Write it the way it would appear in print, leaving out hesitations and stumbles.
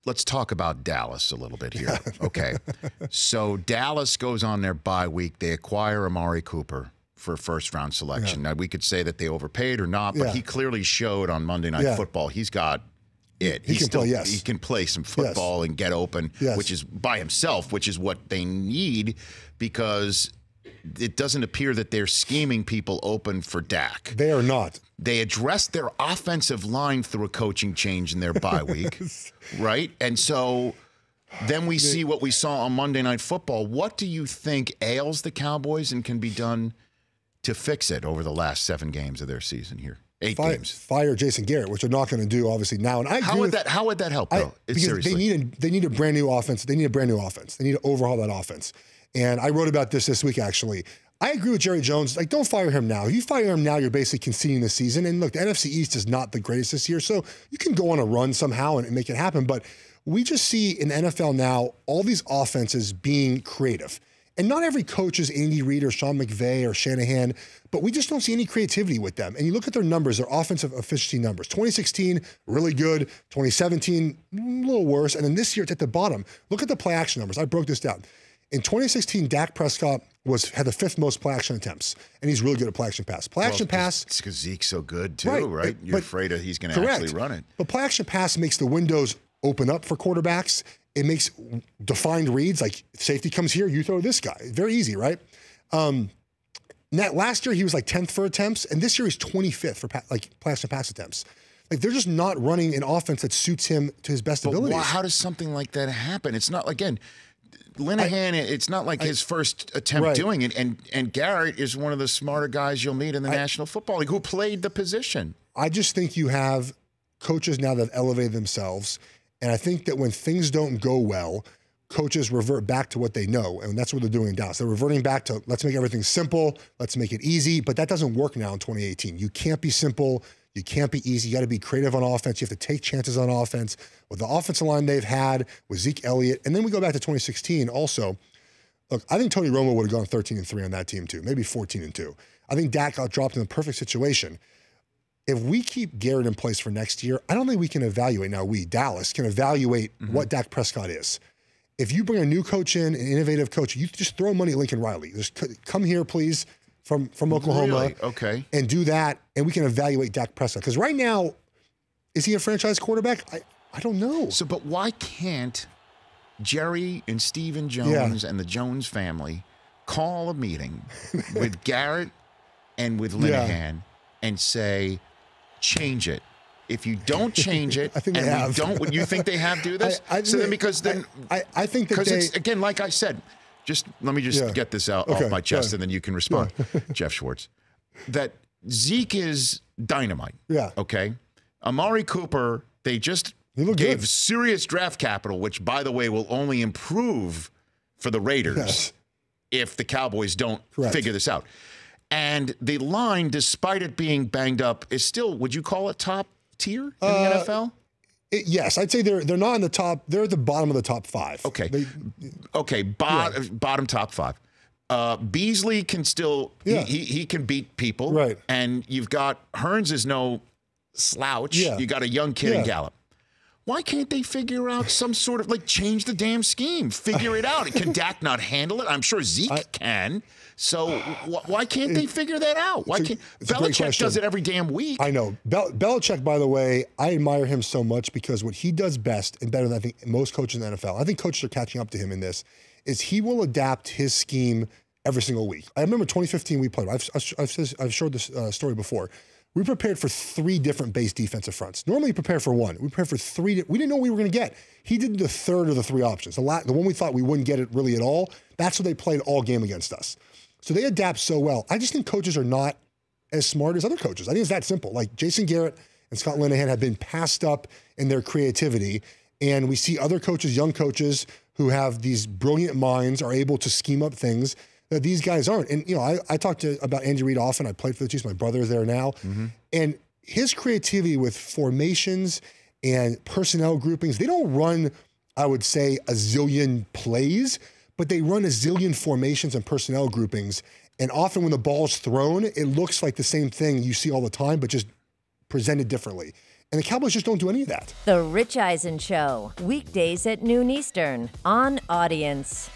let's talk about Dallas a little bit here. Okay. So Dallas goes on their bye week. They acquire Amari Cooper for first-round selection. Now, we could say that they overpaid or not, but he clearly showed on Monday Night Football he's got it. He can play some football and get open, which is by himself, which is what they need, because it doesn't appear that they're scheming people open for Dak. They are not. They addressed their offensive line through a coaching change in their bye week, right? And so then we see what we saw on Monday Night Football. What do you think ails the Cowboys and can be done to fix it over the last 7 games of their season here? 8 games. Fire Jason Garrett, which they're not going to do obviously now. And how would that help though? Because seriously. they need a brand new offense. They need a brand new offense. They need to overhaul that offense. And I wrote about this week actually. I agree with Jerry Jones. Like, don't fire him now. If you fire him now, you're basically conceding the season. And look, the NFC East is not the greatest this year, so you can go on a run somehow and make it happen. But we just see in the NFL now all these offenses being creative. And not every coach is Andy Reid or Sean McVay or Shanahan, but we just don't see any creativity with them. And you look at their numbers, their offensive efficiency numbers. 2016, really good. 2017, a little worse. And then this year, it's at the bottom. Look at the play action numbers. I broke this down. In 2016, Dak Prescott had the 5th most play action attempts, and he's really good at play action pass. Play action pass. It's because Zeke's so good too, right? You're afraid he's going to actually run it. But play action pass makes the windows open up for quarterbacks. It makes defined reads, like safety comes here, you throw this guy. Very easy, right? Last year he was like 10th for attempts, and this year he's 25th for play action pass attempts. Like, they're just not running an offense that suits him to his best abilities. How does something like that happen? It's not, again, Linehan, it's not like his first attempt doing it, and Garrett is one of the smarter guys you'll meet in the National Football League who played the position. I just think you have coaches now that have elevated themselves, and I think that when things don't go well, coaches revert back to what they know, and that's what they're doing in Dallas. They're reverting back to, let's make everything simple, let's make it easy, but that doesn't work now in 2018. You can't be simple. You can't be easy. You got to be creative on offense. You have to take chances on offense. With the offensive line they've had, with Zeke Elliott, and then we go back to 2016 also. Look, I think Tony Romo would have gone 13-3 on that team too, maybe 14-2. I think Dak got dropped in the perfect situation. If we keep Garrett in place for next year, I don't think we can evaluate. Now Dallas, can evaluate what Dak Prescott is. If you bring a new coach in, an innovative coach, you just throw money at Lincoln Riley. Just come here, please, from Oklahoma, and do that, and we can evaluate Dak Prescott. Because right now, is he a franchise quarterback? I don't know. So, but why can't Jerry and Stephen Jones and the Jones family call a meeting with Garrett and with Linehan and say, change it? If you don't change it, I think they have. You think they have do this? I think that it's, again, like I said, let me get this out off my chest, and then you can respond, Geoff Schwartz. That Zeke is dynamite. Yeah. Okay. Amari Cooper, they just gave serious draft capital, which, by the way, will only improve for the Raiders if the Cowboys don't figure this out. And the line, despite it being banged up, is still, would you call it top tier in the NFL? Yes, I'd say they're not in the top. They're at the bottom of the top 5. Okay. Bottom top 5. Beasley can still he can beat people, right? And you've got Hearns is no slouch. You got a young kid in Gallup. Why can't they figure out some sort of, change the damn scheme? Figure it out. Can Dak not handle it? I'm sure Zeke can. So why can't they figure that out? Why can't Belichick does it every damn week? I know. Belichick, by the way, I admire him so much because what he does best and better than I think most coaches in the NFL, I think coaches are catching up to him in this, is he will adapt his scheme every single week. I remember 2015 we played. I've showed this story before. We prepared for 3 different base defensive fronts. Normally you prepare for 1. We prepared for 3. We didn't know what we were going to get. He did the third of the 3 options. The one we thought we wouldn't get it really at all, that's what they played all game against us. So they adapt so well. I just think coaches are not as smart as other coaches. I think it's that simple. Like Jason Garrett and Scott Linehan have been passed up in their creativity, and we see other coaches, young coaches, who have these brilliant minds, are able to scheme up things that these guys aren't. And, I talk about Andy Reid often. I played for the Chiefs. My brother is there now. And his creativity with formations and personnel groupings, they don't run, I would say, a zillion plays, but they run a zillion formations and personnel groupings. And often when the ball's thrown, it looks like the same thing you see all the time, but just presented differently. And the Cowboys just don't do any of that. The Rich Eisen Show, weekdays at noon Eastern on Audience.